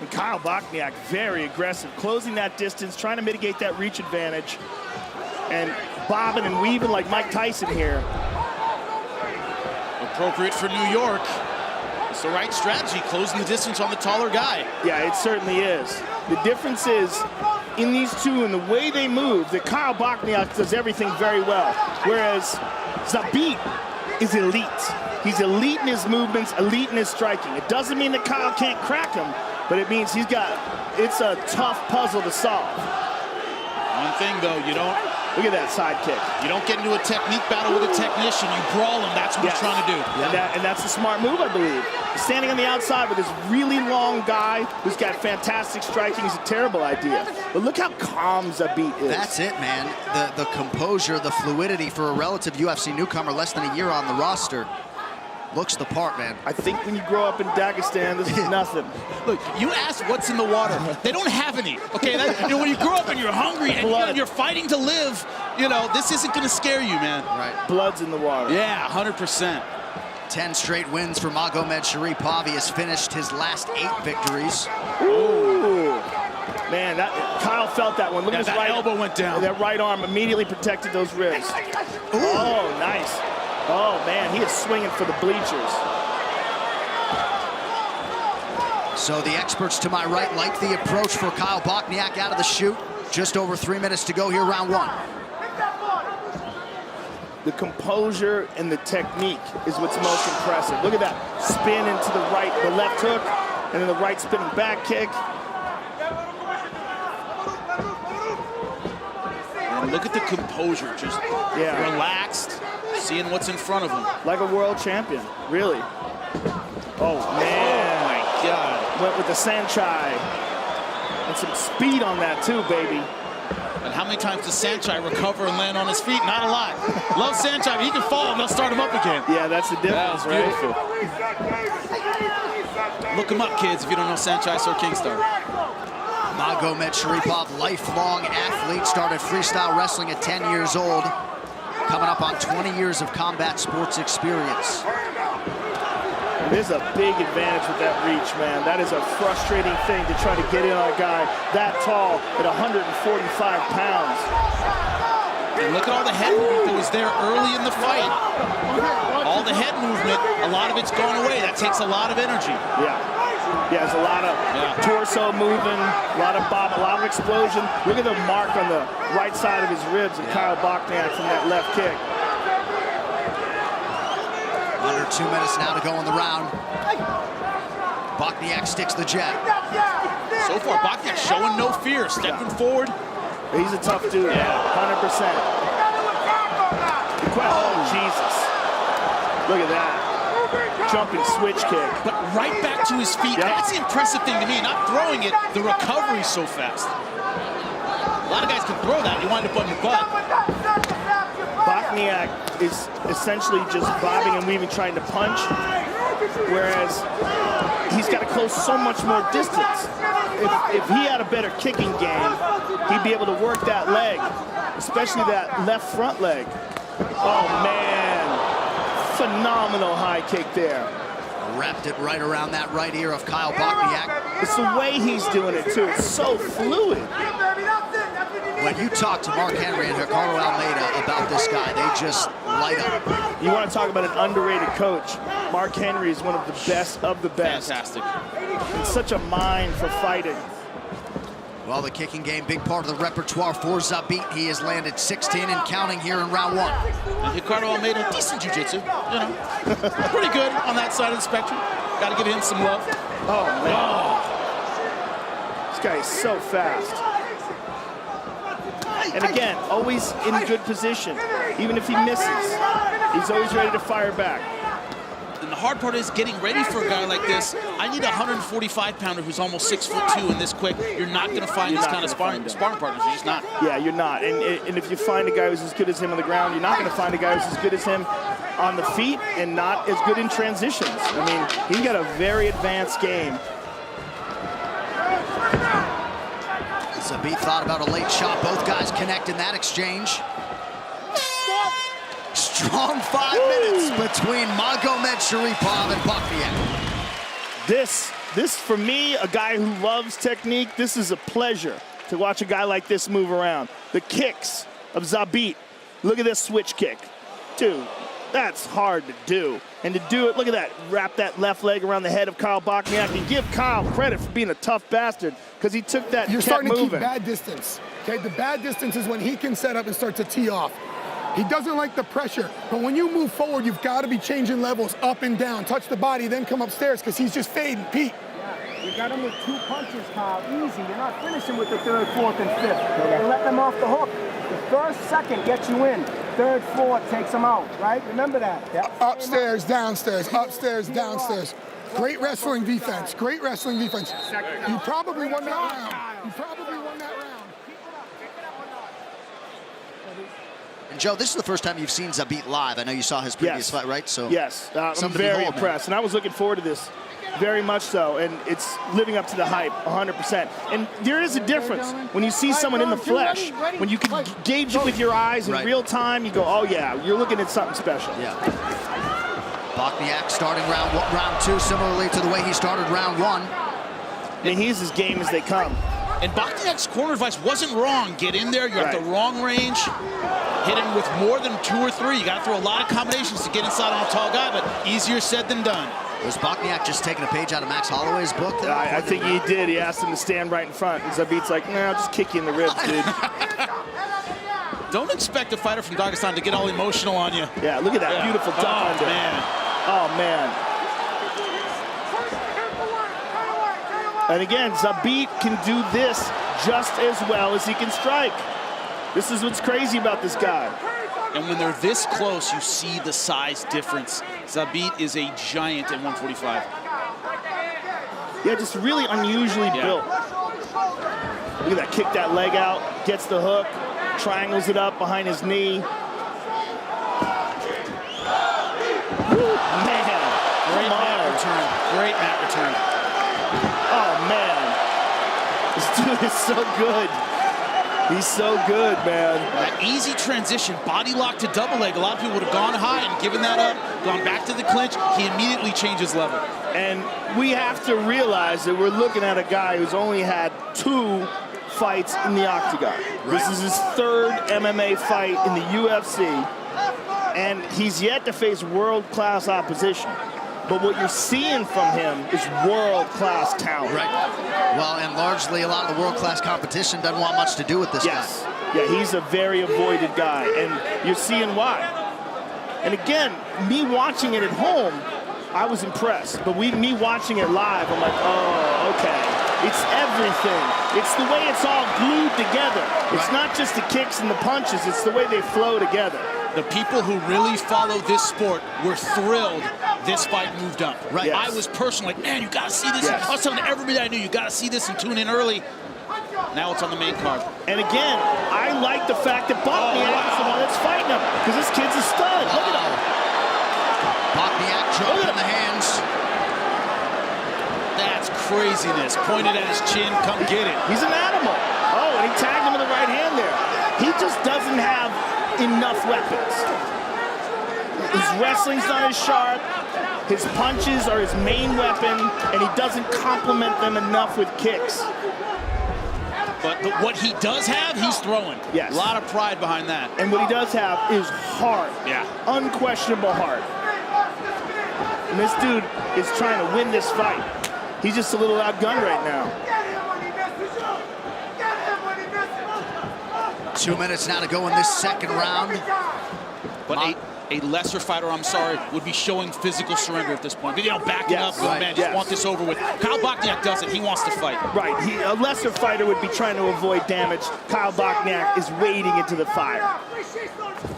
And Kyle Bocniak, very aggressive, closing that distance, trying to mitigate that reach advantage. And bobbing and weaving like Mike Tyson here. Appropriate for New York. It's the right strategy, closing the distance on the taller guy. Yeah, it certainly is. The difference is, in these two and the way they move, that Kyle Bocniak does everything very well. Whereas Zabit is elite. He's elite in his movements, elite in his striking. It doesn't mean that Kyle can't crack him, but it means it's a tough puzzle to solve. One thing though, look at that side kick. You don't get into a technique battle with a technician. You brawl him. That's what he's trying to do. And that's a smart move, I believe. Standing on the outside with this really long guy who's got fantastic striking is a terrible idea. But look how calm Zabit is. That's it, man. The composure, the fluidity for a relative UFC newcomer, less than a year on the roster. Looks the part, man. I think when you grow up in Dagestan, this is nothing. Look, you asked what's in the water. They don't have any, okay? When you grow up and you're hungry and you're fighting to live, this isn't going to scare you, man. Right. Blood's in the water. Yeah, 100%. 10 straight wins for Magomedšaripov. He has finished his last 8 victories. Ooh. Man, Kyle felt that one. Look at his right elbow went down. That right arm immediately protected those ribs. Oh, nice. Oh, man, he is swinging for the bleachers. So the experts to my right like the approach for Kyle Bocniak out of the chute. Just over 3 minutes to go here, round 1. The composure and the technique is what's most impressive. Look at that spin into the right, the left hook, and then the right spinning back kick. And look at the composure, just relaxed, seeing what's in front of him. Like a world champion, really. Oh, man. Oh, my God. Went with the Sanchai. And some speed on that, too, baby. And how many times does Sanchai recover and land on his feet? Not a lot. Love Sanchai, but he can fall and they'll start him up again. Yeah, that's the difference, that was beautiful. Look him up, kids, if you don't know Sanchai Sir Kingstar. Magomedšaripov, lifelong athlete, started freestyle wrestling at 10 years old. Coming up on 20 years of combat sports experience. There's a big advantage with that reach, man. That is a frustrating thing to try to get in on a guy that tall at 145 pounds. And look at all the head movement that was there early in the fight. All the head movement, a lot of it's gone away. That takes a lot of energy. Yeah, there's a lot of torso moving, a lot of bob, a lot of explosion. Look at the mark on the right side of his ribs of Kyle Bocniak from that left kick. Under 2 minutes now to go in the round. Bocniak sticks the jab. So far, Bocniak showing no fear, stepping forward. He's a tough dude, 100%. Oh, Jesus. Look at that. Jumping switch kick. But right back to his feet. That's the impressive thing to me. Not throwing it, the recovery so fast. A lot of guys can throw that. You wind up on your butt. Bocniak is essentially just bobbing and weaving, trying to punch, whereas he's got to close so much more distance. If he had a better kicking game, he'd be able to work that leg, especially that left front leg. Oh, man. Phenomenal high kick there. Wrapped it right around that right ear of Kyle Bocniak. It's the way he's doing it, too. It's so fluid. When you talk to Mark Henry and Ricardo Almeida about this guy, they just light up. You want to talk about an underrated coach. Mark Henry is one of the best of the best. Fantastic. And such a mind for fighting. Well, the kicking game, big part of the repertoire for Zabit. He has landed 16 and counting here in round 1. And Ricardo Almeida, decent jiu-jitsu, pretty good on that side of the spectrum. Got to give him some love. Oh, man. This guy is so fast. And again, always in good position. Even if he misses, he's always ready to fire back. And the hard part is getting ready for a guy like this. I need a 145-pounder who's almost 6'2" and this quick. You're not going to find this kind of sparring partners. You're just not. Yeah, you're not. And if you find a guy who's as good as him on the ground, you're not going to find a guy who's as good as him on the feet and not as good in transitions. I mean, he's got a very advanced game. Zabit thought about a late shot. Both guys connect in that exchange. strong 5 minutes between Magomedšaripov and Bocniak. This for me, a guy who loves technique, this is a pleasure to watch a guy like this move around. The kicks of Zabit. Look at this switch kick. Dude, that's hard to do. And to do it, look at that, wrap that left leg around the head of Kyle Bocniak. And give Kyle credit for being a tough bastard because he took that. You're starting to keep bad distance. Okay, the bad distance is when he can set up and start to tee off. He doesn't like the pressure, but when you move forward, you've got to be changing levels up and down. Touch the body, then come upstairs because he's just fading. Pete. You got him with 2 punches, Kyle. Easy. You're not finishing with the 3rd, 4th, and 5th. You're letting him off the hook. The first, second gets you in. 3rd, 4th takes him out, right? Remember that. Yep. Upstairs, downstairs, upstairs, downstairs. Great wrestling defense. Great wrestling defense. You probably won that round. You probably won that round. And Joe, this is the first time you've seen Zabit live. I know you saw his previous fight, right? So yes, I'm very impressed, and I was looking forward to this. Very much so, and it's living up to the hype 100%. And there is a difference when you see someone in the flesh, when you can gauge it with your eyes in real time, you go, oh yeah, you're looking at something special. Yeah. Bocniak starting round 2 similarly to the way he started round 1. I mean, he's as game as they come. And Bocniak's corner advice wasn't wrong. Get in there, you're at the wrong range. Hit him with more than 2 or 3. You got to throw a lot of combinations to get inside on a tall guy, but easier said than done. Was Bocniak just taking a page out of Max Holloway's book there? I think he did. He asked him to stand right in front. And Zabit's like, nah, I'll just kick you in the ribs, dude. Don't expect a fighter from Dagestan to get all emotional on you. Yeah, look at that beautiful duck under. Man. Oh, man. And again, Zabit can do this just as well as he can strike. This is what's crazy about this guy. And when they're this close, you see the size difference. Zabit is a giant at 145. Yeah, just really unusually built. Look at that, kick that leg out, gets the hook, triangles it up behind his knee. Woo, man. Great mat return. Great mat return. Oh, man. This dude is so good. He's so good, man. That easy transition, body lock to double leg. A lot of people would have gone high and given that up, gone back to the clinch. He immediately changes level. And we have to realize that we're looking at a guy who's only had 2 fights in the octagon. This is his 3rd MMA fight in the UFC. And he's yet to face world-class opposition. But what you're seeing from him is world-class talent. Right. Well, and largely a lot of the world-class competition doesn't want much to do with this guy. Yeah, he's a very avoided guy, and you're seeing why. And again, me watching it at home, I was impressed. But me watching it live, I'm like, oh, okay. It's everything. It's the way it's all glued together. It's not just the kicks and the punches, it's the way they flow together. The people who really follow this sport were thrilled this fight moved up. Right. I was personally like, man, you got to see this. I was telling everybody I knew, you got to see this and tune in early. Now it's on the main card. And again, I like the fact that Bocniak is the one that's fighting him because this kid's a stud. Look at him. Bocniak choke in the hands. That's craziness. Pointed at his chin, come get it. He's an animal. Oh, and he tagged him with the right hand there. He just doesn't have enough weapons. His wrestling's not as sharp. His punches are his main weapon, and he doesn't complement them enough with kicks. But what he does have, he's throwing. Yes. A lot of pride behind that. And what he does have is heart. Yeah. Unquestionable heart. And this dude is trying to win this fight. He's just a little outgunned right now. 2 minutes now to go in this 2nd round. But a lesser fighter, I'm sorry, would be showing physical surrender at this point. You know, backing up, going, man, just want this over with. Kyle Bocniak doesn't. He wants to fight. Right. A lesser fighter would be trying to avoid damage. Kyle Bocniak is wading into the fire.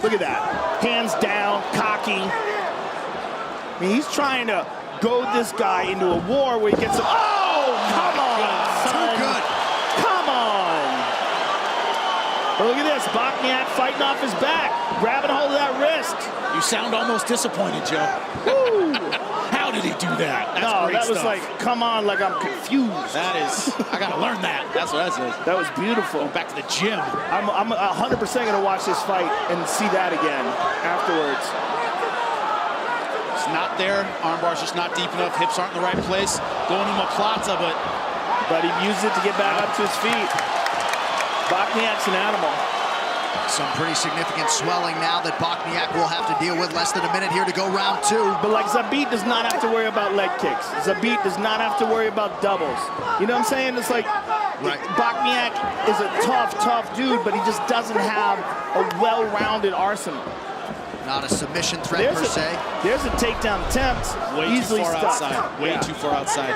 Look at that. Hands down, cocky. I mean, he's trying to goad this guy into a war where he gets... Oh, come on, son. Too good. Come on. But look at this. Bocniak fighting off his back, grabbing a hold of that wrist. You sound almost disappointed, Joe. Woo. How did did he do that? That's No, great that was stuff. like, come on, like I'm confused. That is, I gotta learn that. That's what that is. That was beautiful. Going back to the gym. I'm 100% gonna watch this fight and see that again afterwards. It's not there. Armbar's just not deep enough. Hips aren't in the right place. Going to Maplaza, But he used it to get back up to his feet. Bocniak's an animal. Some pretty significant swelling now that Bocniak will have to deal with. Less than a minute here to go round 2. But like Zabit does not have to worry about leg kicks. Zabit does not have to worry about doubles. You know what I'm saying? It's like Bocniak is a tough dude, but he just doesn't have a well-rounded arsenal. Not a submission threat per se. There's a takedown attempt. way easily too far stopped. outside. Way too far outside.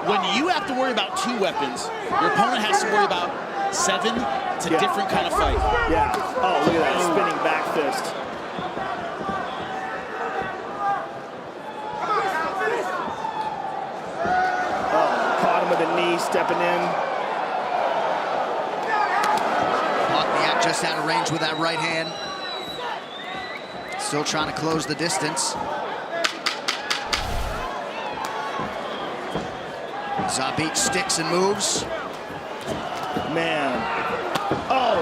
When you have to worry about 2 weapons, your opponent has to worry about 7. It's a different kind of fight. Yeah. Oh, look at that spinning back fist. Oh, caught him with a knee, stepping in. Bocniak just out of range with that right hand. Still trying to close the distance. Zabit sticks and moves. Man. Oh.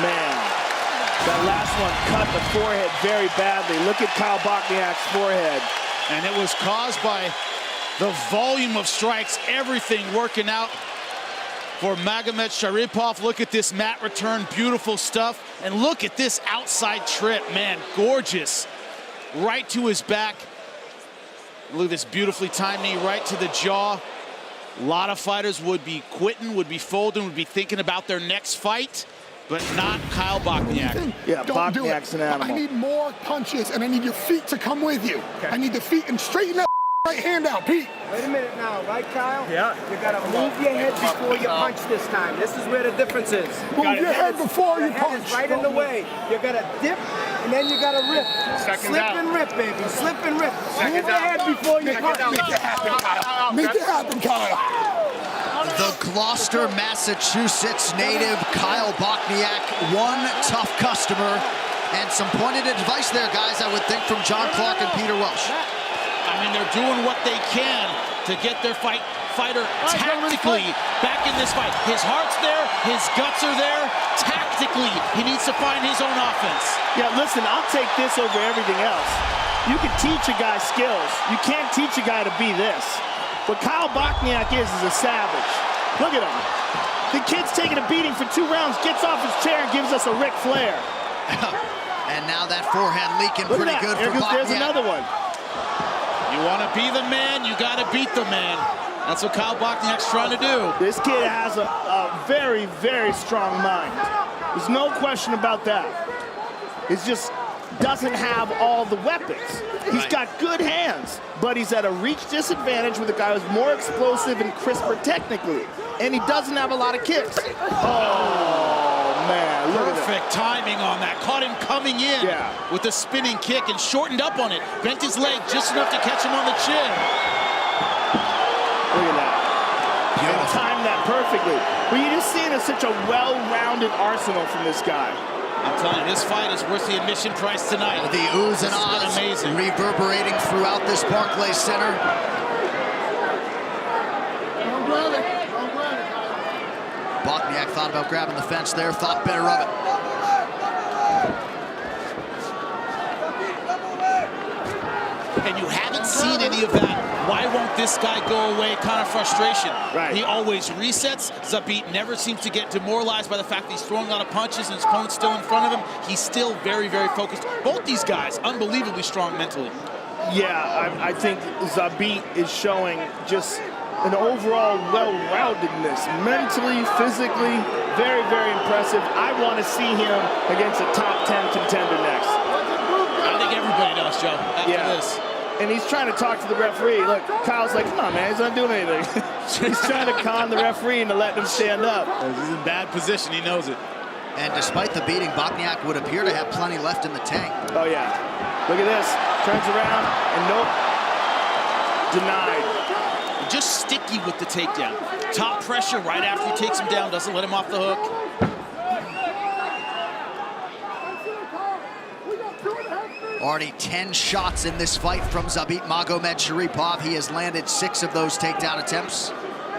Man. That last one cut the forehead very badly. Look at Kyle Bocniak's forehead. And it was caused by the volume of strikes, everything working out for Magomedšaripov. Look at this mat return, beautiful stuff. And look at this outside trip, man, gorgeous. Right to his back. Look at this beautifully timed knee right to the jaw. A lot of fighters would be quitting, would be folding, would be thinking about their next fight, but not Kyle Bocniak. Yeah, Don't do Bocniak's it. an animal. I need more punches, and I need your feet to come with you. Okay. I need the feet, and straighten that right hand out, Pete. Wait a minute now, right, Kyle? Yeah. You gotta move your head before you punch this time. This is where the difference is. Move your head before you Your head punch. is right in the way. You gotta dip, and then you gotta rip. Slip and rip, baby. Slip and rip. Move your head before you punch. Make it happen, Kyle. Make it happen, Kyle. The Gloucester, Massachusetts native Kyle Bocniak, one tough customer, and some pointed advice there, guys, I would think, from John Clark and Peter Welsh. I mean, they're doing what they can to get their fighter tactically back in this fight. His heart's there, his guts are there. Tactically, he needs to find his own offense. Yeah, listen, I'll take this over everything else. You can teach a guy skills. You can't teach a guy to be this. What Kyle Bocniak is a savage. Look at him. The kid's taking a beating for 2 rounds, gets off his chair and gives us a Ric Flair. And now that forehand leaking Look pretty at that. good for Bocniak. There's another one. You want to be the man, you got to beat the man. That's what Kyle Bocniak's trying to do. This kid has a very, very strong mind. There's no question about that. He just doesn't have all the weapons. He's got good hands, but he's at a reach disadvantage with a guy who's more explosive and crisper technically. And he doesn't have a lot of kicks. Oh, man, look at that. Perfect timing on that. Caught him coming in with a spinning kick and shortened up on it. Bent his leg just enough to catch him on the chin. Look at that. And timed that perfectly. But you're just seeing such a well-rounded arsenal from this guy. I'm telling you, this fight is worth the admission price tonight. The oohs and ahs reverberating throughout this Barclays Center. Bocniak thought about grabbing the fence there, thought better of it. And you haven't seen any of that. Why won't this guy go away kind of frustration? Right. He always resets. Zabit never seems to get demoralized by the fact that he's throwing a lot of punches and his opponent's still in front of him. He's still very, very focused. Both these guys, unbelievably strong mentally. Yeah, I think Zabit is showing just an overall well-roundedness. Mentally, physically, very, very impressive. I want to see him against a top 10 contender next. I think everybody does, Joe, after this. And he's trying to talk to the referee. Look, Kyle's like, come on, man, he's not doing anything. He's trying to con the referee into letting him stand up. He's in bad position, he knows it. And despite the beating, Bocniak would appear to have plenty left in the tank. Oh, yeah. Look at this. Turns around, and nope. Denied. Just sticky with the takedown. Top pressure right after he takes him down, doesn't let him off the hook. Already 10 shots in this fight from Zabit Magomedšaripov. He has landed 6 of those takedown attempts.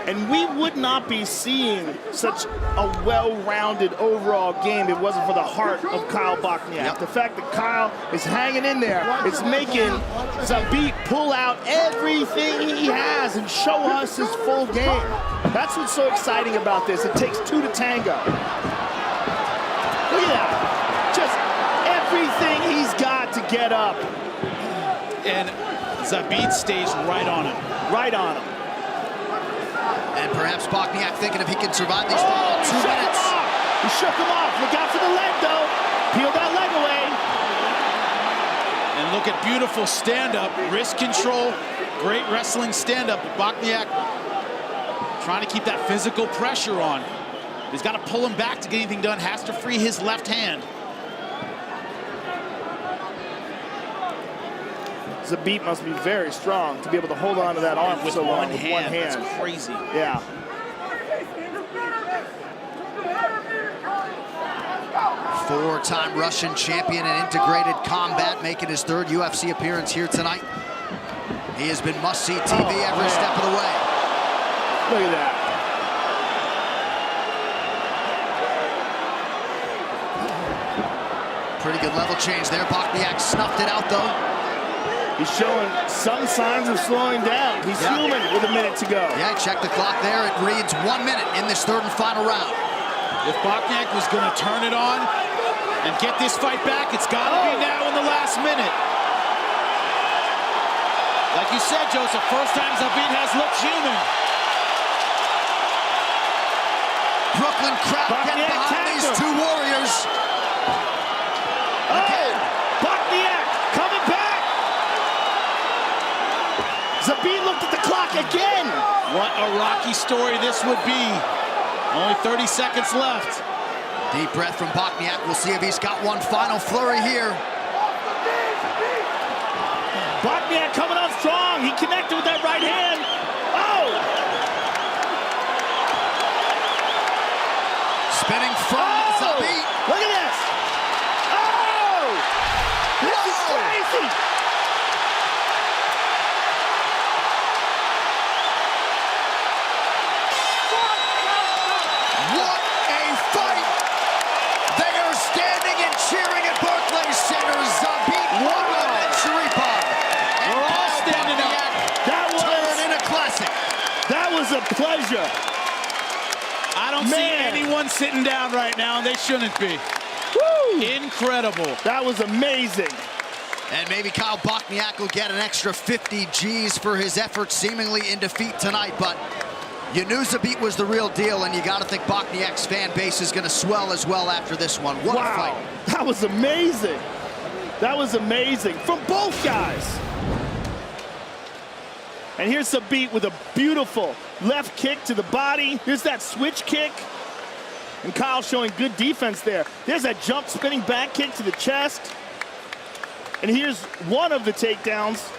And we would not be seeing such a well-rounded overall game if it wasn't for the heart of Kyle Bocniak. Yep. The fact that Kyle is hanging in there, it's making Zabit pull out everything he has and show us his full game. That's what's so exciting about this. It takes 2 to tango. Look at that. Just everything he's got to get up. And Zabit stays right on him. Right on him. And perhaps Bocniak thinking if he can survive these final 2 minutes. He shook him off. Look out for the leg, though. Peel that leg away. And look at beautiful stand-up, wrist control, great wrestling stand-up. Bocniak trying to keep that physical pressure on. He's got to pull him back to get anything done. Has to free his left hand. Zabit must be very strong to be able to hold on to that arm for so long with one hand. That's crazy. Yeah. Four-time Russian champion in integrated combat, making his 3rd UFC appearance here tonight. He has been must-see TV every step of the way. Look at that. Pretty good level change there. Bocniak snuffed it out, though. He's showing some signs of slowing down. He's human with a minute to go. Yeah, check the clock there. It reads 1 minute in this 3rd and final round. If Bocniak was going to turn it on and get this fight back, it's got to be now in the last minute. Like you said, Joseph, first time Zabit has looked human. Brooklyn crowd getting behind these 2 warriors. Again. Bocniak coming back. Zabit looked at the clock again. What a rocky story this would be. Only 30 seconds left. Deep breath from Bocniak. We'll see if he's got one final flurry here. Bocniak coming on strong. He connected with that right hand. Oh! Spinning from Zabit. Look at this. Oh! This is crazy. What a fight! They are standing and cheering at Barclays Center. Zabit Magomedšaripov. We're all standing up. That Turn in a classic. That was a pleasure. I don't see anyone sitting down right now, and they shouldn't be. Woo! Incredible. That was amazing. And maybe Kyle Bocniak will get an extra 50 G's for his efforts seemingly in defeat tonight, but you knew Zabit was the real deal, and you got to think Bocniak's fan base is going to swell as well after this one. What a fight. That was amazing. That was amazing from both guys. And here's Zabit with a beautiful left kick to the body. Here's that switch kick. And Kyle showing good defense there. There's that jump spinning back kick to the chest. And here's one of the takedowns.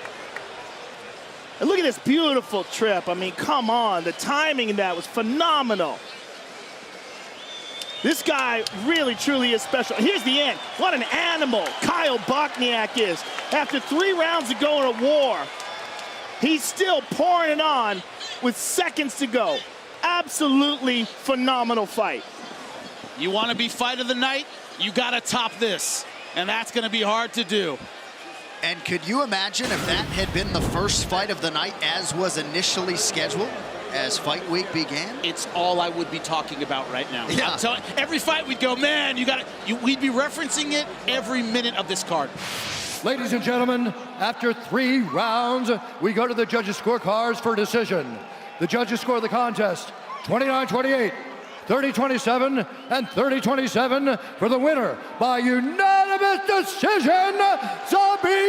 And look at this beautiful trip. I mean, come on. The timing in that was phenomenal. This guy really, truly is special. Here's the end. What an animal Kyle Bocniak is. After 3 rounds to go in a war, he's still pouring it on with seconds to go. Absolutely phenomenal fight. You want to be fight of the night? You got to top this. And that's going to be hard to do. And could you imagine if that had been the first fight of the night as was initially scheduled, as fight week began? It's all I would be talking about right now. Yeah. I'm telling, every fight we'd go, man, we'd be referencing it every minute of this card. Ladies and gentlemen, after 3 rounds, we go to the judges' scorecards for decision. The judges score the contest 29-28, 30-27, and 30-27 for the winner by unanimous decision, Zabit